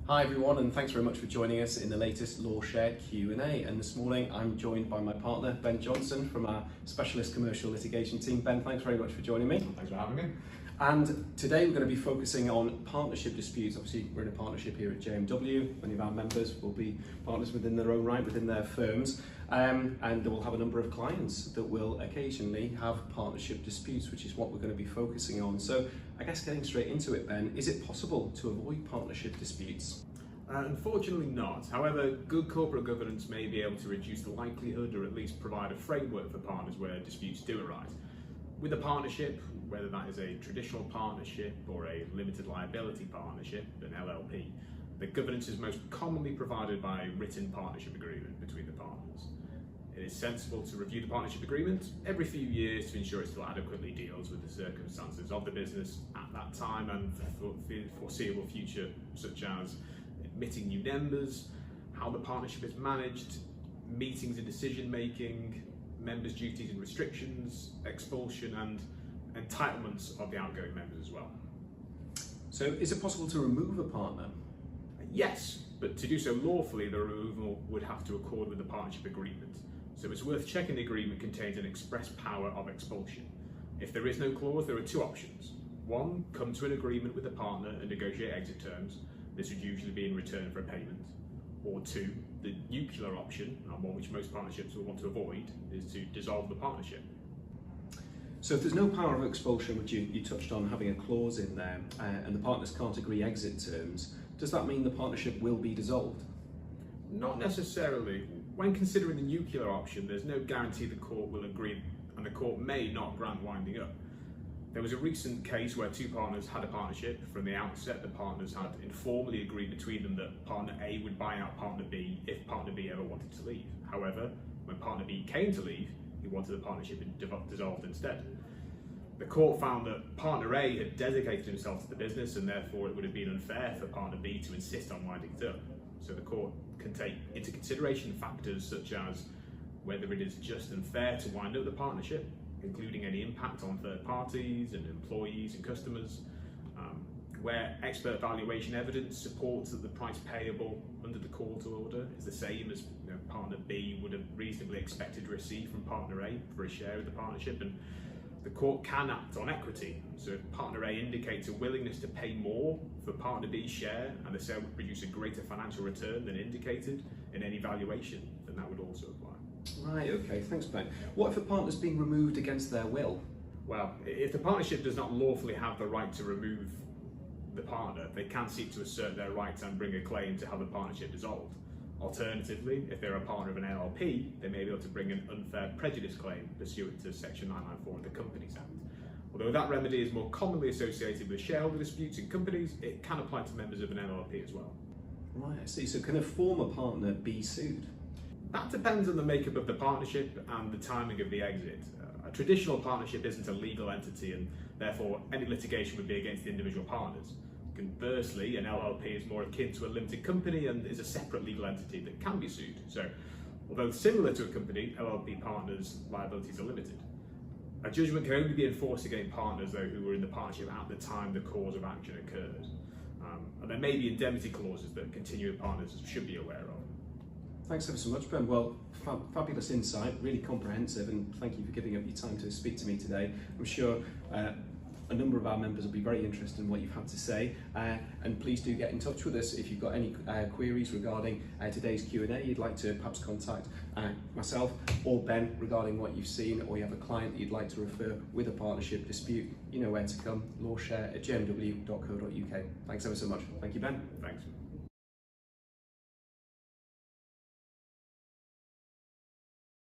Hi everyone, and thanks very much for joining us in the latest Lawshare Q&A. And this morning I'm joined by my partner Ben Johnson from our specialist commercial litigation team. Ben, thanks very much for joining me. Thanks for having me. And today we're going to be focusing on partnership disputes. Obviously we're in a partnership here at JMW. Many of our members will be partners within their own right, within their firms. And we'll have a number of clients that will occasionally have partnership disputes, which is what we're going to be focusing on. So I guess getting straight into it, Ben, is it possible to avoid partnership disputes? Unfortunately not. However, good corporate governance may be able to reduce the likelihood or at least provide a framework for partners where disputes do arise. With a partnership, whether that is a traditional partnership or a limited liability partnership, an LLP, the governance is most commonly provided by a written partnership agreement between the partners. It is sensible to review the partnership agreement every few years to ensure it still adequately deals with the circumstances of the business at that time and for the foreseeable future, such as admitting new members, how the partnership is managed, meetings and decision making, members' duties and restrictions, expulsion and entitlements of the outgoing members as well. So is it possible to remove a partner? Yes, but to do so lawfully, the removal would have to accord with the partnership agreement. So it's worth checking the agreement contains an express power of expulsion. If there is no clause, there are two options. One, come to an agreement with the partner and negotiate exit terms. This would usually be in return for a payment. Or two, the nuclear option, and one which most partnerships will want to avoid, is to dissolve the partnership. So if there's no power of expulsion, which you touched on having a clause in there, and the partners can't agree exit terms, does that mean the partnership will be dissolved? Not necessarily. When considering the nuclear option, there's no guarantee the court will agree, and the court may not grant winding up. There was a recent case where two partners had a partnership. From the outset, the partners had informally agreed between them that partner A would buy out partner B if partner B ever wanted to leave. However, when partner B came to leave, he wanted the partnership dissolved instead. The court found that partner A had dedicated himself to the business and therefore it would have been unfair for partner B to insist on winding it up. So the court can take into consideration factors such as whether it is just and fair to wind up the partnership, including any impact on third parties and employees and customers, where expert valuation evidence supports that the price payable under the court order is the same as partner B would have reasonably expected to receive from partner A for a share of the partnership, and the court can act on equity. So if partner A indicates a willingness to pay more for partner B's share and the sale would produce a greater financial return than indicated in any valuation, then that would also apply. Right, okay, thanks Ben. What if a partner's being removed against their will? Well, if the partnership does not lawfully have the right to remove the partner, they can seek to assert their rights and bring a claim to have the partnership dissolved. Alternatively, if they're a partner of an LLP, they may be able to bring an unfair prejudice claim pursuant to Section 994 of the Companies Act. Although that remedy is more commonly associated with shareholder disputes in companies, it can apply to members of an LLP as well. Right, I see. So can a former partner be sued? That depends on the makeup of the partnership and the timing of the exit. A traditional partnership isn't a legal entity and therefore any litigation would be against the individual partners. Conversely, an LLP is more akin to a limited company and is a separate legal entity that can be sued. So, although similar to a company, LLP partners' liabilities are limited. A judgment can only be enforced against partners, though, who were in the partnership at the time the cause of action occurred. And there may be indemnity clauses that continuing partners should be aware of. Thanks ever so much, Ben. Well, fabulous insight, really comprehensive, and thank you for giving up your time to speak to me today. I'm sure a number of our members will be very interested in what you've had to say, and please do get in touch with us if you've got any queries regarding today's Q&A. You'd like to perhaps contact myself or Ben regarding what you've seen, or you have a client that you'd like to refer with a partnership dispute. You know where to come, lawshare@jmw.co.uk. Thanks ever so much. Thank you, Ben. Thanks.